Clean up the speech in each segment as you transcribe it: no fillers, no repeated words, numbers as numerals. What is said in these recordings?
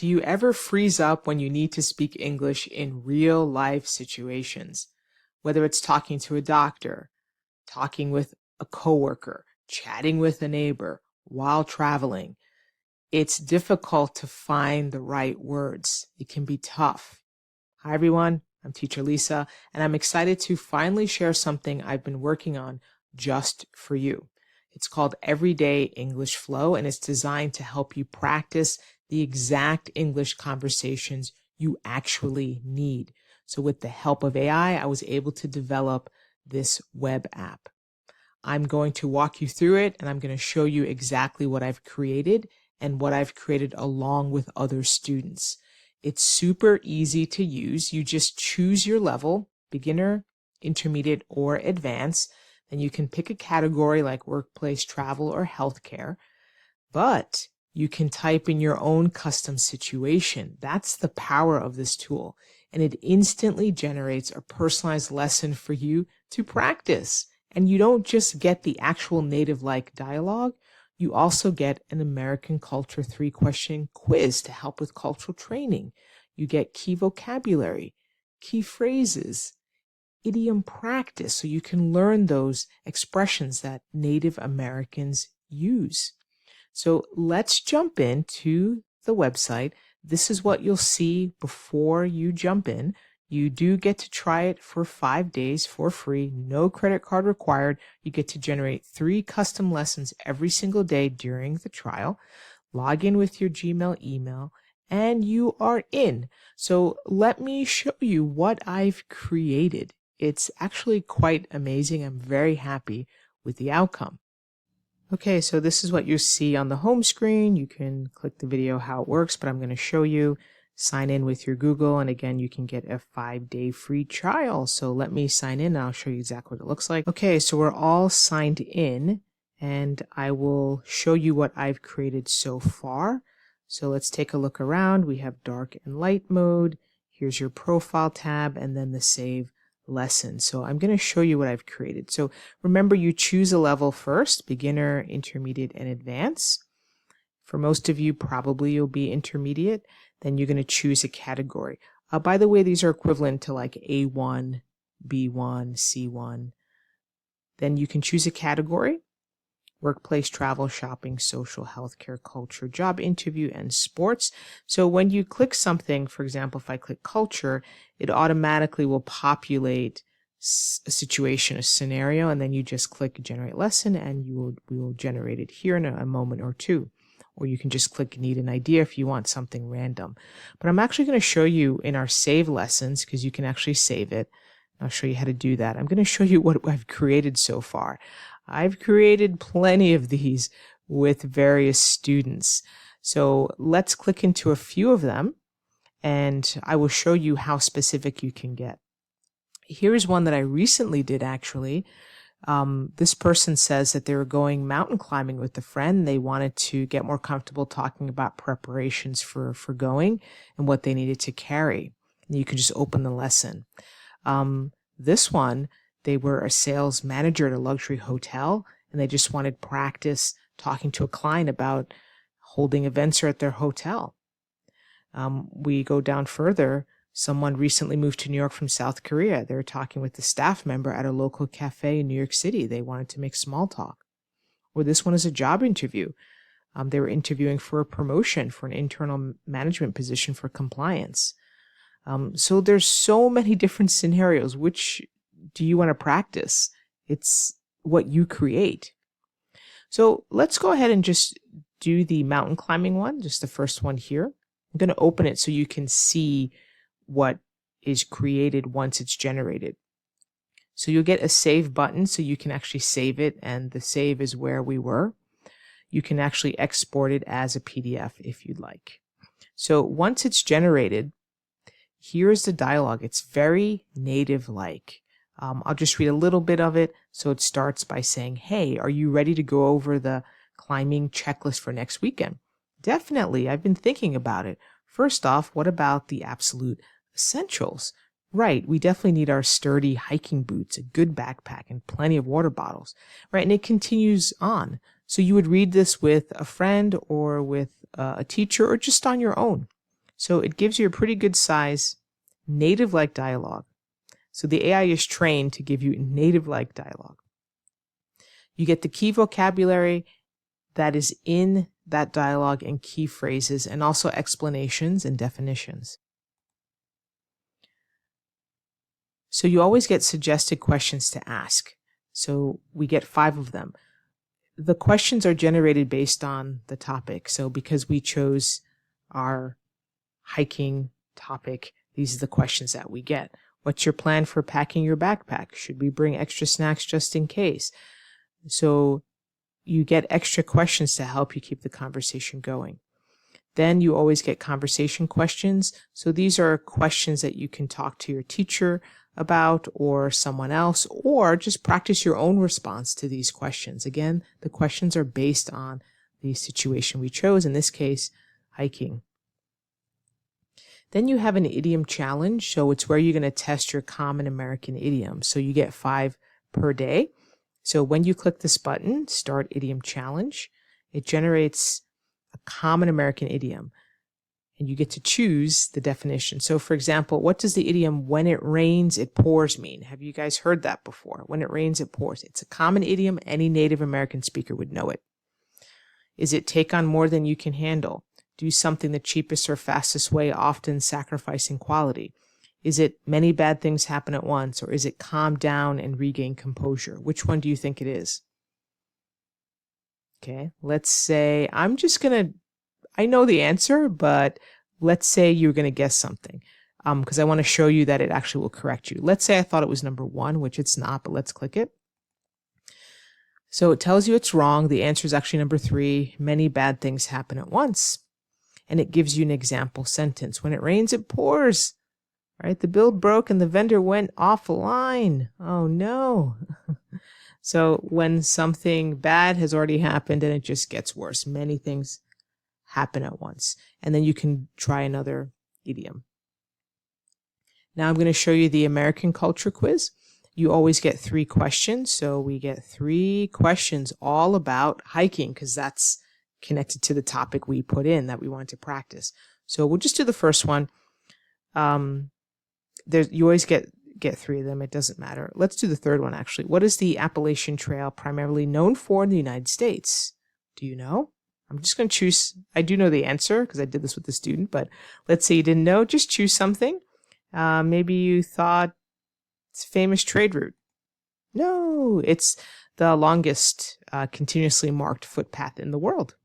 do you ever freeze up when you need to speak English in real life situations? Whether it's talking to a doctor, talking with a coworker, chatting with a neighbor, while traveling, it's difficult to find the right words. It can be tough. Hi everyone, I'm Teacher Lisa, and I'm excited to finally share something I've been working on just for you. It's called Everyday English Flow, and it's designed to help you practice the exact English conversations you actually need. So with the help of AI, I was able to develop this web app. I'm going to walk you through it, and I'm going to show you exactly what I've created and what I've created along with other students. It's super easy to use. You just choose your level, beginner, intermediate, or advanced. Then you can pick a category like workplace, travel, or healthcare. But you can type in your own custom situation. That's the power of this tool. And it instantly generates a personalized lesson for you to practice. And you don't just get the actual native-like dialogue, you also get an American Culture 3-question quiz to help with cultural training. You get key vocabulary, key phrases, idiom practice, so you can learn those expressions that Native Americans use. So let's jump into the website. This is what you'll see before you jump in. You do get to try it for 5 days for free, no credit card required. You get to generate 3 custom lessons every single day during the trial. Log in with your Gmail email, and you are in. So let me show you what I've created. It's actually quite amazing. I'm very happy with the outcome. Okay, so this is what you see on the home screen. You can click the video how it works, but I'm going to show you. Sign in with your Google, and again, you can get a 5-day free trial. So let me sign in, and I'll show you exactly what it looks like. Okay, so we're all signed in, and I will show you what I've created so far. So let's take a look around. We have dark and light mode. Here's your profile tab, and then the save lesson. So I'm going to show you what I've created. So remember, you choose a level first, beginner, intermediate, and advanced. For most of you, probably you'll be intermediate. Then you're going to choose a category. By the way, these are equivalent to like A1, B1, C1. Then you can choose a category: workplace, travel, shopping, social, healthcare, culture, job interview, and sports. So when you click something, for example, if I click culture, it automatically will populate a situation, a scenario, and then you just click generate lesson, and we will generate it here in a moment or two. Or you can just click need an idea if you want something random. But I'm actually going to show you in our save lessons, because you can actually save it. I'll show you how to do that. I'm going to show you what I've created so far. I've created plenty of these with various students. So let's click into a few of them, and I will show you how specific you can get. Here's one that I recently did actually. This person says that they were going mountain climbing with a friend. They wanted to get more comfortable talking about preparations for going and what they needed to carry. And you can just open the lesson. This one, they were a sales manager at a luxury hotel, and they just wanted practice talking to a client about holding events at their hotel. We go down further. Someone recently moved to New York from South Korea. They were talking with a staff member at a local cafe in New York City. They wanted to make small talk. Or this one is a job interview. They were interviewing for a promotion for an internal management position for compliance. So there's so many different scenarios. Which do you want to practice? It's what you create. So let's go ahead and just do the mountain climbing one, just the first one here. I'm going to open it so you can see what is created once it's generated. So you'll get a save button so you can actually save it, and the save is where we were. You can actually export it as a PDF if you'd like. So once it's generated, here's the dialogue. It's very native-like. I'll just read a little bit of it. So it starts by saying, hey, are you ready to go over the climbing checklist for next weekend? Definitely. I've been thinking about it. First off, what about the absolute essentials? Right, we definitely need our sturdy hiking boots, a good backpack, and plenty of water bottles. Right, and it continues on. So you would read this with a friend or with a teacher or just on your own. So it gives you a pretty good size native-like dialogue. So the AI is trained to give you native-like dialogue. You get the key vocabulary that is in that dialogue and key phrases, and also explanations and definitions. So you always get suggested questions to ask. So we get 5 of them. The questions are generated based on the topic. So because we chose our hiking topic, these are the questions that we get. What's your plan for packing your backpack? Should we bring extra snacks just in case? So you get extra questions to help you keep the conversation going. Then you always get conversation questions. So these are questions that you can talk to your teacher about or someone else, or just practice your own response to these questions. Again, the questions are based on the situation we chose, in this case, hiking. Then you have an idiom challenge. So it's where you're going to test your common American idioms. So you get 5 per day. So when you click this button, Start Idiom Challenge, it generates a common American idiom, and you get to choose the definition. So for example, what does the idiom "when it rains, it pours" mean? Have you guys heard that before? When it rains, it pours. It's a common idiom. Any Native American speaker would know it. Is it take on more than you can handle? Do something the cheapest or fastest way, often sacrificing quality? Is it many bad things happen at once? Or is it calm down and regain composure? Which one do you think it is? Okay, let's say I know the answer, but let's say you're going to guess something, because I want to show you that it actually will correct you. Let's say I thought it was number 1, which it's not, but let's click it. So it tells you it's wrong. The answer is actually number 3. Many bad things happen at once. And it gives you an example sentence. When it rains, it pours. Right? The build broke and the vendor went offline. Oh no. So when something bad has already happened and it just gets worse, many things happen at once. And then you can try another idiom. Now I'm going to show you the American culture quiz. You always get 3 questions. So we get 3 questions all about hiking, because that's connected to the topic we put in that we want to practice. So we'll just do the first one. You always get 3 of them. It doesn't matter. Let's do the third one, actually. What is the Appalachian Trail primarily known for in the United States? Do you know? I'm just going to choose. I do know the answer because I did this with the student, but let's say you didn't know. Just choose something. Maybe you thought it's a famous trade route. No, it's the longest continuously marked footpath in the world.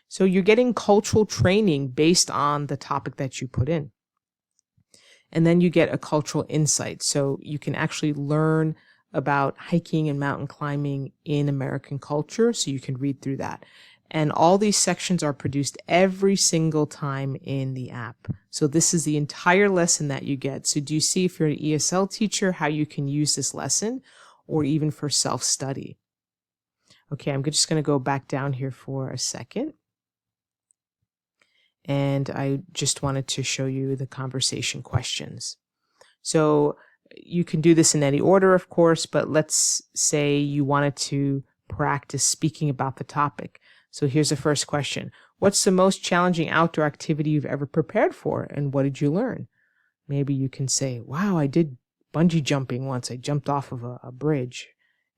So you're getting cultural training based on the topic that you put in. And then you get a cultural insight. So you can actually learn about hiking and mountain climbing in American culture. So you can read through that. And all these sections are produced every single time in the app. So this is the entire lesson that you get. So do you see, if you're an ESL teacher, how you can use this lesson, or even for self-study? Okay, I'm just going to go back down here for a second. And I just wanted to show you the conversation questions. So you can do this in any order, of course, but let's say you wanted to practice speaking about the topic. So here's the first question. What's the most challenging outdoor activity you've ever prepared for, and what did you learn? Maybe you can say, wow, I did bungee jumping once. I jumped off of a bridge,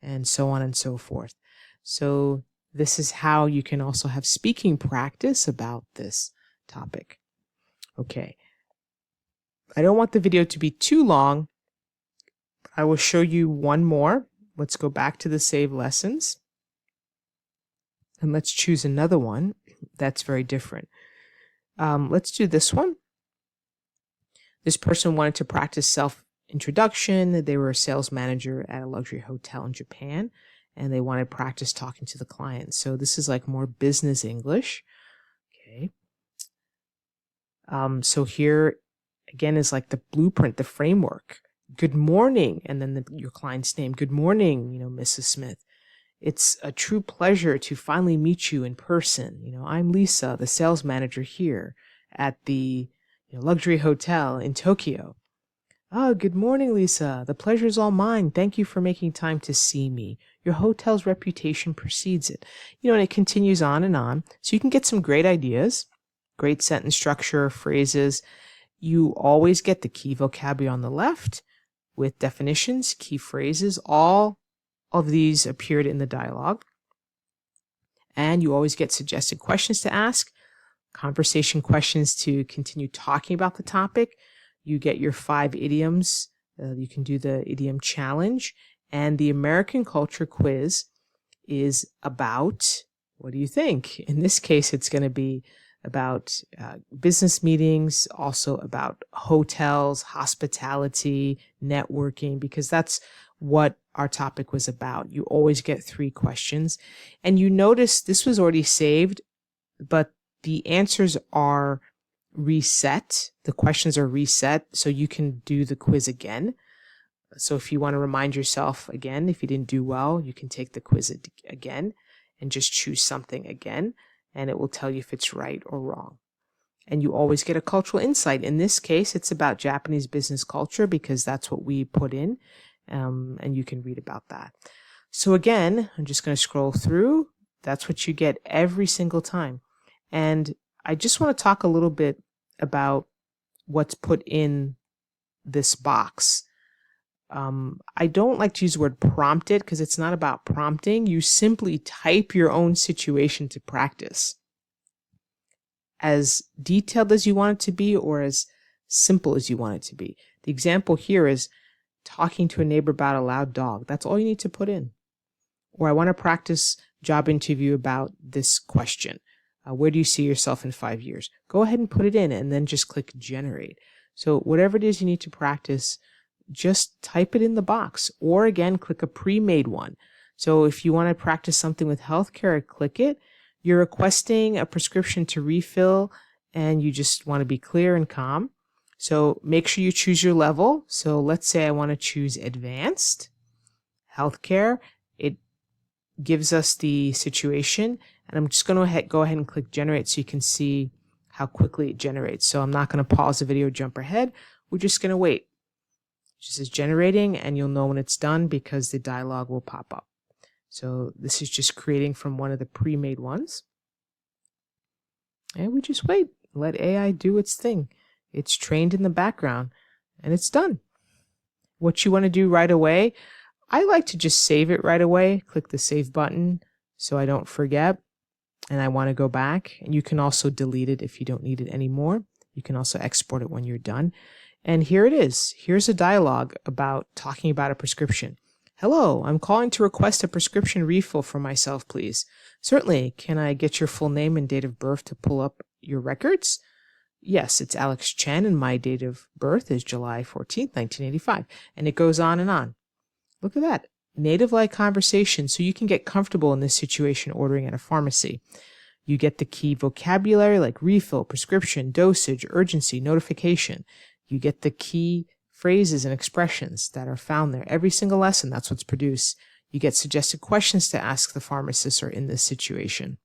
and so on and so forth. So this is how you can also have speaking practice about this topic. Okay. I don't want the video to be too long. I will show you one more. Let's go back to the save lessons. And let's choose another one that's very different. Let's do this one. This person wanted to practice self-introduction. They were a sales manager at a luxury hotel in Japan, and they wanted practice talking to the client. So this is like more business English. Okay. So here again is like the blueprint, the framework. Good morning, and then your client's name. Good morning, Mrs. Smith. It's a true pleasure to finally meet you in person. I'm Lisa, the sales manager here at the luxury hotel in Tokyo. Oh, good morning, Lisa. The pleasure is all mine. Thank you for making time to see me. Your hotel's reputation precedes it. And it continues on and on. So you can get some great ideas, great sentence structure, phrases. You always get the key vocabulary on the left with definitions, key phrases. All of these appeared in the dialogue. And you always get suggested questions to ask, conversation questions to continue talking about the topic. You get your 5 idioms. You can do the idiom challenge. And the American culture quiz is about, what do you think? In this case, it's going to be about business meetings, also about hotels, hospitality, networking, because that's what our topic was about. You always get 3 questions. And you notice this was already saved, but the answers are reset. The questions are reset, so you can do the quiz again. So if you want to remind yourself again, if you didn't do well, you can take the quiz again and just choose something again, and it will tell you if it's right or wrong. And you always get a cultural insight. In this case, it's about Japanese business culture because that's what we put in, and you can read about that. So again, I'm just going to scroll through. That's what you get every single time. And I just want to talk a little bit about what's put in this box. I don't like to use the word prompted because it's not about prompting. You simply type your own situation to practice. As detailed as you want it to be or as simple as you want it to be. The example here is talking to a neighbor about a loud dog. That's all you need to put in. Or I want to practice job interview about this question. Where do you see yourself in 5 years? Go ahead and put it in and then just click generate. So whatever it is you need to practice, just type it in the box, or again, click a pre-made one. So if you want to practice something with healthcare, click it. You're requesting a prescription to refill and you just want to be clear and calm. So make sure you choose your level. So let's say I want to choose advanced healthcare. It gives us the situation, and I'm just going to go ahead and click generate so you can see how quickly it generates. So I'm not going to pause the video, jump ahead. We're just going to wait. It just is generating, and you'll know when it's done because the dialog will pop up. So this is just creating from one of the pre-made ones. And we just wait. Let AI do its thing. It's trained in the background, and it's done. What you want to do right away, I like to just save it right away. Click the save button so I don't forget, and I want to go back. And you can also delete it if you don't need it anymore. You can also export it when you're done. And here it is. Here's a dialogue about talking about a prescription. Hello, I'm calling to request a prescription refill for myself, please. Certainly. Can I get your full name and date of birth to pull up your records? Yes, it's Alex Chen, and my date of birth is July 14th, 1985. And it goes on and on. Look at that. Native-like conversation, so you can get comfortable in this situation ordering at a pharmacy. You get the key vocabulary like refill, prescription, dosage, urgency, notification. You get the key phrases and expressions that are found there. Every single lesson, that's what's produced. You get suggested questions to ask the pharmacist or in this situation.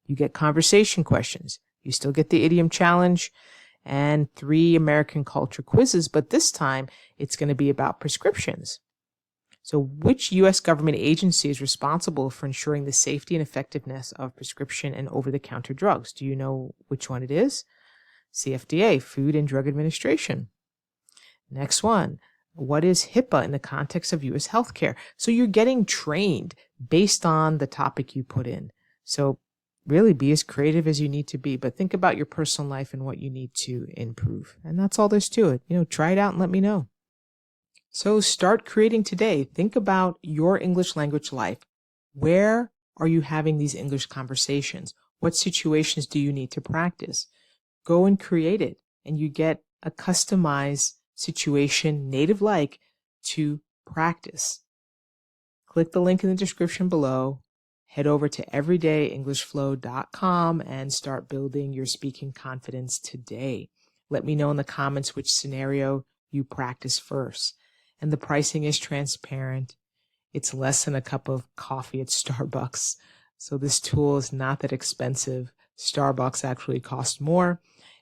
You get conversation questions. You still get the idiom challenge and 3 American culture quizzes, but this time it's going to be about prescriptions. So which U.S. government agency is responsible for ensuring the safety and effectiveness of prescription and over-the-counter drugs? Do you know which one it is? CFDA, Food and Drug Administration. Next one, what is HIPAA in the context of U.S. healthcare? So you're getting trained based on the topic you put in. So really be as creative as you need to be, but think about your personal life and what you need to improve. And that's all there's to it. Try it out and let me know. So start creating today. Think about your English language life. Where are you having these English conversations? What situations do you need to practice? Go and create it, and you get a customized situation, native-like, to practice. Click the link in the description below. Head over to everydayenglishflow.com and start building your speaking confidence today. Let me know in the comments which scenario you practice first. And the pricing is transparent. It's less than a cup of coffee at Starbucks. So this tool is not that expensive. Starbucks actually costs more,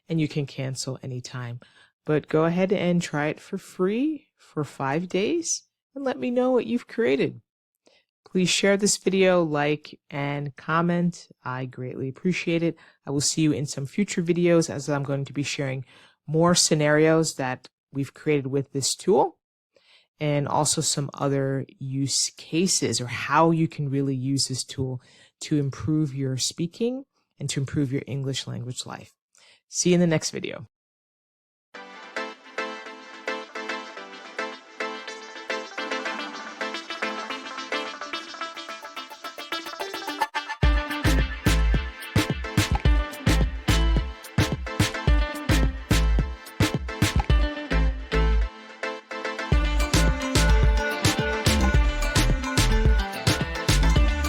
and you can cancel anytime. But go ahead and try it for free for 5 days and let me know what you've created. Please share this video, like, and comment. I greatly appreciate it. I will see you in some future videos as I'm going to be sharing more scenarios that we've created with this tool, and also some other use cases or how you can really use this tool to improve your speaking and to improve your English language life. See you in the next video.